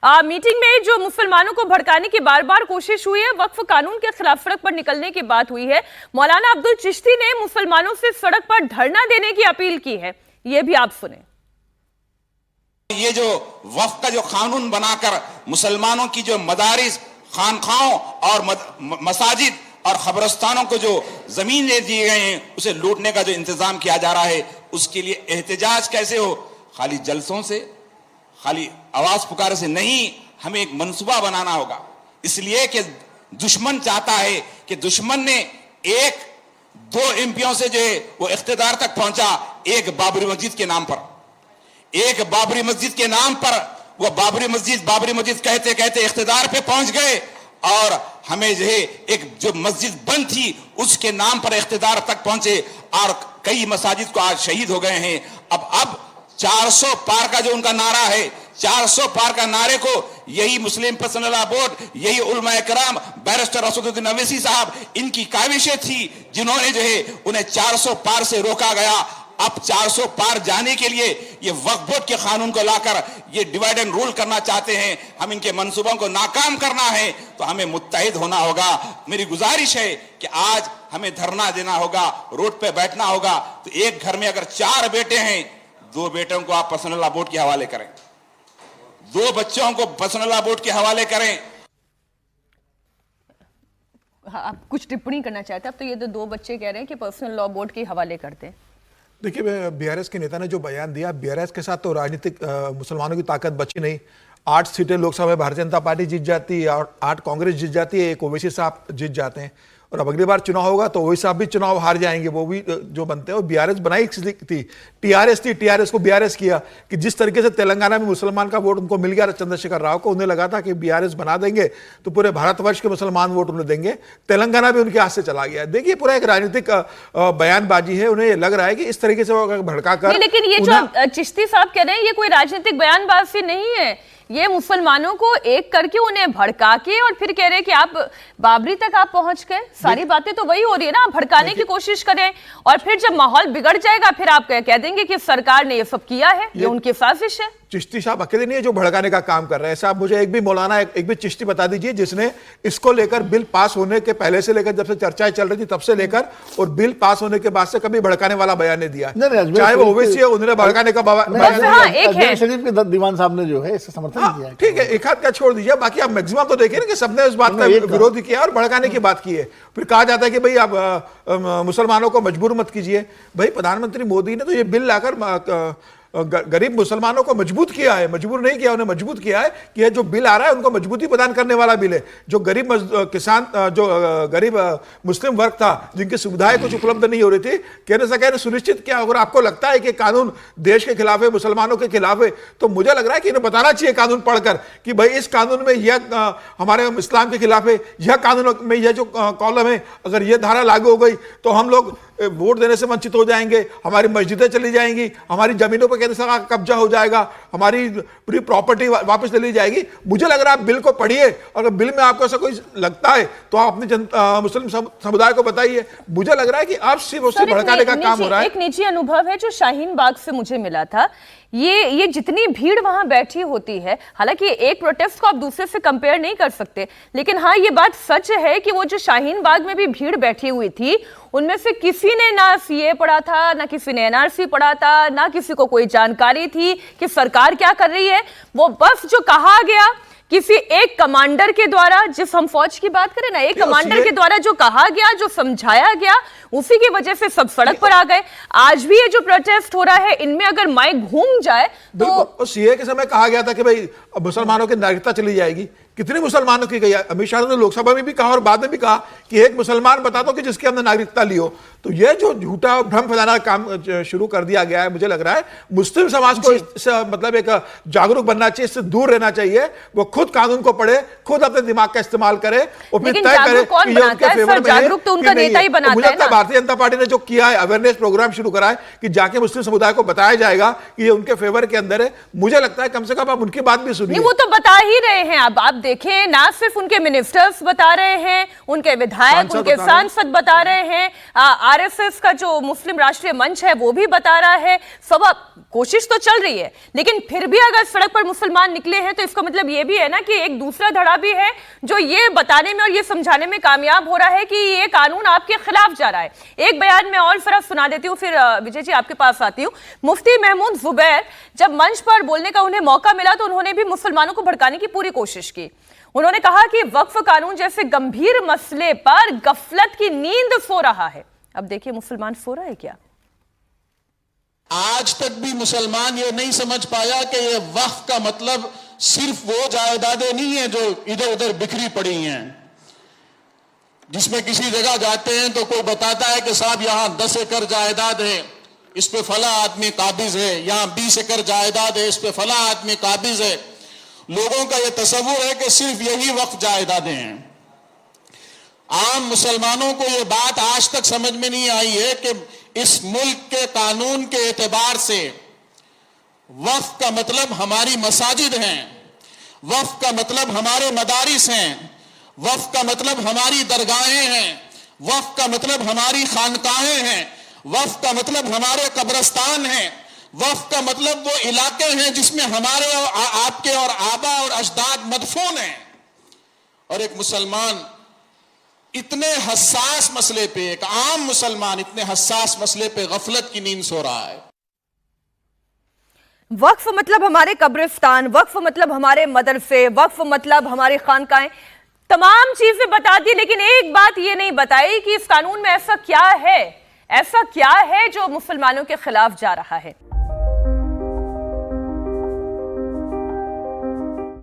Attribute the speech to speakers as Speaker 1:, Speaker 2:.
Speaker 1: Meeting में जो मुसलमानों को भड़काने की बार बार कोशिश हुई है, वक्फ कानून के खिलाफ सड़क पर निकलने की बात हुई है। मौलाना अब्दुल चिश्ती ने मुसलमानों से सड़क पर धरना देने की अपील की है, ये भी आप सुने।
Speaker 2: ये जो वक्फ का जो कानून बनाकर मुसलमानों की जो मदारिस, खानखाओं और मसाजिद और खबरस्तानों को जो जमीनें दिए गए हैं उसे लूटने का जो इंतजाम किया जा रहा है, उसके लिए एहतजाज कैसे हो? खाली जलसों से, खाली आवाज पुकारे से नहीं, हमें एक मंसूबा बनाना होगा। इसलिए कि दुश्मन चाहता है कि दुश्मन ने एक दो एमपियों से जो है वो इख्तिदार तक पहुंचा, एक बाबरी मस्जिद के नाम पर, एक बाबरी मस्जिद के नाम पर वो बाबरी मस्जिद कहते कहते इख्तिदार पे पहुंच गए और हमें जो है एक जो मस्जिद बंद थी उसके नाम पर इख्तिदार तक पहुंचे और कई मसाजिद को आज शहीद हो गए हैं। अब 400 पार का जो उनका नारा है, 400 पार का नारे को यही मुस्लिम पर्सनल लॉ बोर्ड, यही उलमा कराम, बैरिस्टर असदुद्दीन अवैसी साहब, इनकी काविशें थी जिन्होंने जो है उन्हें 400 पार से रोका गया। अब 400 पार जाने के लिए ये वक्फ बोर्ड के कानून को लाकर ये डिवाइड एंड रूल करना चाहते हैं। हम इनके मंसूबों को नाकाम करना है तो हमें मुत्तहिद होना होगा। मेरी गुजारिश है कि आज हमें धरना देना होगा, रोड पे बैठना होगा। तो एक घर में अगर 4 बेटे हैं, 2 बेटों को आप पर्सनल लॉ बोर्ड के हवाले करें, 2 बच्चों को पर्सनल लॉ बोर्ड के हवाले करें।
Speaker 1: हाँ, आप कुछ टिप्पणी करना चाहते हैं? अब तो ये 2 बच्चे कह रहे हैं कि पर्सनल लॉ बोर्ड के हवाले करते हैं।
Speaker 3: देखिए, बीआरएस के नेता ने जो बयान दिया, बीआरएस के साथ तो राजनीतिक मुसलमानों की ताकत बची नहीं। 8 सीटें लोकसभा में भारतीय जनता पार्टी जीत जाती है और 8 कांग्रेस जीत जाती है, एक ओवैसी साहब जीत जाते हैं। और अब अगली बार चुनाव होगा तो ओवैसी साहब भी चुनाव हार जाएंगे, वो भी जो बनते हैं। और बीआरएस बनाई थी, टीआरएस को बीआरएस किया कि जिस तरीके से तेलंगाना में मुसलमान का वोट उनको मिल गया चंद्रशेखर राव को, उन्हें लगा था कि बीआरएस बना देंगे तो पूरे भारतवर्ष के मुसलमान वोट उन्हें देंगे। तेलंगाना भी उनके हाथ से चला गया। देखिए, पूरा एक राजनीतिक बयानबाजी है। उन्हें लग रहा है कि इस तरीके से वो भड़का कर,
Speaker 1: लेकिन ये जो चिश्ती साहब कह रहे हैं ये कोई राजनीतिक बयानबाजी नहीं है, ये मुसलमानों को एक करके उन्हें भड़का के और फिर कह रहे हैं कि आप बाबरी तक आप पहुंच गए। सारी बातें तो वही हो रही है ना, आप भड़काने की कोशिश करें और फिर जब माहौल बिगड़ जाएगा फिर आप कह देंगे कि सरकार ने ये सब किया है, ये उनकी साजिश है।
Speaker 3: चिश्ती साहब अकेले नहीं है जो भड़काने का काम कर रहे हैं। साहब, मुझे एक भी मौलाना, एक भी चिश्ती बता दीजिए जिसने इसको लेकर बिल पास होने के पहले से लेकर, जब से चर्चाएं चल रही थी तब से लेकर और बिल पास होने के बाद से कभी भड़काने वाला बयान नहीं दिया। चाहे वो ओवैसी है, उन्होंने भड़काने का
Speaker 4: शरीफ के दीवान साहब ने जो है इससे समर्थन किया।
Speaker 3: ठीक है, एक हाथ का छोड़ दीजिए, बाकी आप मैक्सिमम तो देखिए ना कि सबने इस बात का विरोध किया और भड़काने की बात की है। फिर कहा जाता है कि भाई आप मुसलमानों को मजबूर मत कीजिए। भाई, प्रधानमंत्री मोदी ने तो ये बिल लाकर गरीब मुसलमानों को मजबूत किया है, मजबूर नहीं किया, उन्हें मजबूत किया है कि यह जो बिल आ रहा है उनको मजबूती प्रदान करने वाला बिल है। जो गरीब किसान, जो गरीब मुस्लिम वर्ग था जिनकी सुविधाएं कुछ उपलब्ध नहीं हो रही थी, केंद्र सरकार ने सुनिश्चित किया। अगर आपको लगता है कि कानून देश के खिलाफ है, मुसलमानों के खिलाफ है, तो मुझे लग रहा है कि इन्हें बताना चाहिए कानून पढ़कर कि भाई इस कानून में यह हमारे इस्लाम के खिलाफ है, यह कानून में यह जो कॉलम है, अगर यह धारा लागू हो गई तो हम लोग वोट देने से वंचित हो जाएंगे, हमारी मस्जिदें चली जाएंगी, हमारी जमीनों पर केंद्र सरकार का कब्जा हो जाएगा, हमारी पूरी प्रॉपर्टी वापस ले ली जाएगी। मुझे लग रहा है आप बिल को पढ़िए, अगर बिल में आपको ऐसा कोई लगता है तो आप अपने मुस्लिम समुदाय को बताइए। मुझे लग रहा है कि आप सिर्फ उससे भड़काने का काम हो रहा है।
Speaker 1: एक निजी अनुभव है जो शाहीन बाग से मुझे मिला था। ये जितनी भीड़ वहां बैठी होती है, हालांकि एक प्रोटेस्ट को आप दूसरे से कंपेयर नहीं कर सकते, लेकिन हाँ ये बात सच है कि वो जो शाहीन बाग में भी भीड़ बैठी हुई थी, उनमें से किसी ने ना सीए पढ़ा था, ना किसी ने एनआरसी पढ़ा था, ना किसी को कोई जानकारी थी कि सरकार क्या कर रही है। वो बस जो कहा गया किसी एक कमांडर के द्वारा, जिस हम फौज की बात करें ना, एक कमांडर के द्वारा जो कहा गया, जो समझाया गया, उसी की वजह से सब सड़क पर आ गए। आज भी ये जो प्रोटेस्ट हो रहा है, इनमें अगर माइक घूम जाए तो
Speaker 3: सीए के समय कहा गया था कि भाई मुसलमानों की नागरिकता चली जाएगी। कितने मुसलमानों की गई? अमित शाह ने लोकसभा में भी कहा और बाद में भी कहा कि एक मुसलमान बता दो कि जिसके हमने नागरिकता ली हो। तो यह जो झूठा भ्रम फैलाना काम शुरू कर दिया गया है, मुझे लग रहा है मुस्लिम समाज को इससे मतलब एक जागरूक बनना चाहिए, इससे दूर रहना चाहिए। वो खुद कानून को पढ़े, खुद अपने दिमाग का इस्तेमाल करे और फिर तय करे कि ये उनके फेवर में है।
Speaker 1: जागरूक तो उनका नेता ही बनाता है ना।
Speaker 3: भारतीय जनता पार्टी ने जो किया है, अवेयरनेस प्रोग्राम शुरू करा है कि जाके मुस्लिम समुदाय को बताया जाएगा कि ये उनके फेवर के अंदर है, मुझे लगता है कम से कम आप उनकी बात भी सुनिए।
Speaker 1: वो तो बता ही रहे हैं। अब आप देखें, ना सिर्फ उनके मिनिस्टर्स बता रहे हैं, उनके विधायक, उनके सांसद बता रहे हैं, आरएसएस का जो मुस्लिम राष्ट्रीय मंच है वो भी बता रहा है। सब कोशिश तो चल रही है, लेकिन फिर भी अगर सड़क पर मुसलमान निकले हैं तो इसका मतलब ये भी है ना कि एक दूसरा धड़ा भी है जो ये बताने में और ये समझाने में कामयाब हो रहा है कि ये कानून आपके खिलाफ जा रहा है। एक बयान में और जरा सुना देती हूं, फिर विजय जी आपके पास आती हूं। मुफ्ती महमूद जुबैर जब मंच पर बोलने का उन्हें मौका मिला तो उन्होंने भी मुसलमानों को भड़काने की पूरी कोशिश की। उन्होंने कहा कि वक्फ कानून जैसे गंभीर मसले पर गफलत की नींद सो रहा है। अब देखिए मुसलमान सो रहा है क्या?
Speaker 5: आज तक भी मुसलमान ये नहीं समझ पाया कि ये वक्फ का मतलब सिर्फ वो जायदादें नहीं है जो इधर उधर बिखरी पड़ी हैं, जिसमें किसी जगह जाते हैं तो कोई बताता है कि साहब यहां 10 एकड़ जायदाद है, इस पे फला आदमी काबिज है, यहां 20 एकड़ जायदाद है, इस पे फला आदमी काबिज है। लोगों का यह तस्वुर है कि सिर्फ यही वक्फ जायदादें हैं। आम मुसलमानों को यह बात आज तक समझ में नहीं आई है कि इस मुल्क के कानून के एतबार से वक्फ का मतलब हमारी मसाजिद हैं, वक्फ का मतलब हमारे मदारिस हैं, वक्फ का मतलब हमारी दरगाहें हैं, वक्फ का मतलब हमारी खानकाहें हैं, वक्फ का मतलब हमारे कब्रिस्तान हैं, वक्फ का मतलब वो इलाके हैं जिसमें हमारे और आपके और आबा और अजदाद मदफून हैं। और एक मुसलमान इतने हसास मसले पे, एक आम मुसलमान इतने हसास मसले पे गफलत की नींद सो रहा है।
Speaker 1: वक्फ मतलब हमारे कब्रिस्तान, वक्फ मतलब हमारे मदरसे, वक्फ मतलब हमारी खानकाएं, तमाम चीजें बता दी, लेकिन एक बात ये नहीं बताई कि इस कानून में ऐसा क्या है जो मुसलमानों के खिलाफ जा रहा है।